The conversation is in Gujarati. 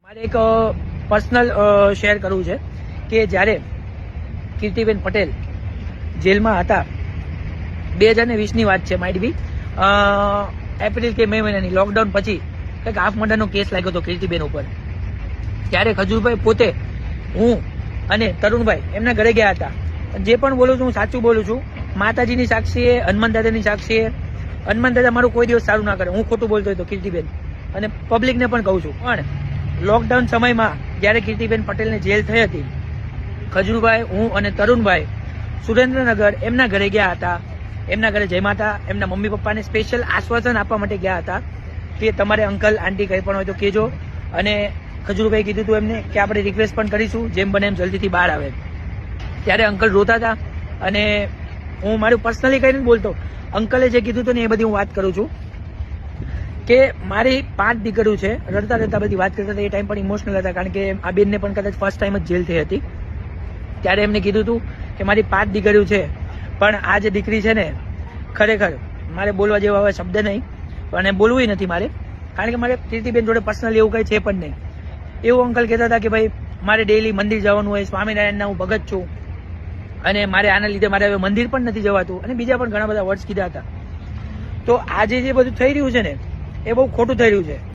મારે એક પર્સનલ શેર કરવું છે કે જ્યારે કીર્તિબેન પટેલ જેલમાં હતા 2020ની વાત છે, માઇટ બી એપ્રિલ કે મે મહિનાની, લોકડાઉન પછી કંઈક હાફ મર્ડરનો કેસ લાગ્યો હતો કીર્તિબેન ઉપર. ત્યારે ખજૂરભાઈ પોતે, હું અને તરુણભાઈ એમના ઘરે ગયા હતા. જે પણ બોલું છું હું સાચું બોલું છું. માતાજીની સાક્ષીએ, હનુમાન દાદાની સાક્ષીએ. હનુમાન દાદા મારું કોઈ દિવસ સારું ના કરે, હું ખોટું બોલતો હોય તો કીર્તિબેન, અને પબ્લિકને પણ કહું છું. પણ લોકડાઉન સમયમાં જ્યારે કીર્તિબેન પટેલને જેલ થઈ હતી, ખજૂરભાઈ, હું અને તરુણભાઈ સુરેન્દ્રનગર એમના ઘરે ગયા હતા. એમના ઘરે જમ્યા હતા. એમના મમ્મી પપ્પાને સ્પેશિયલ આશ્વાસન આપવા માટે ગયા હતા કે તમારે અંકલ આંટી કંઈ પણ હોય તો કહેજો. અને ખજૂરભાઈ કીધું હતું એમને કે આપણે રિક્વેસ્ટ પણ કરીશું જેમ બને એમ જલ્દીથી બહાર આવે. ત્યારે અંકલ રોતા હતા. અને હું મારું પર્સનલી કંઈ નથી બોલતો, અંકલે જે કીધું હતું ને એ બધી હું વાત કરું છું કે મારી 5 દીકરીઓ છે. રડતા રડતા બધી વાત કરતા હતા. એ ટાઈમ પણ ઇમોશનલ હતા, કારણ કે આ બેનને પણ કદાચ ફર્સ્ટ ટાઈમ જ જેલ થઈ હતી. ત્યારે એમને કીધું હતું કે મારી 5 દીકરીઓ છે, પણ આ જે દીકરી છે ને, ખરેખર મારે બોલવા જેવા હવે શબ્દ નહીં, અને બોલવું નથી મારે, કારણ કે મારે કીર્તિબેન જોડે પર્સનલી એવું કંઈ છે પણ નહીં. એવું અંકલ કહેતા હતા કે ભાઈ મારે ડેઈલી મંદિર જવાનું હોય, સ્વામિનારાયણના હું ભગત છું, અને મારે આના લીધે મારે હવે મંદિર પણ નથી જવાતું, અને બીજા પણ ઘણા બધા વર્ડ્સ કીધા હતા. તો આજે જે બધું થઈ રહ્યું છે ને, એ બહુ ખોટું થઈ રહ્યું છે.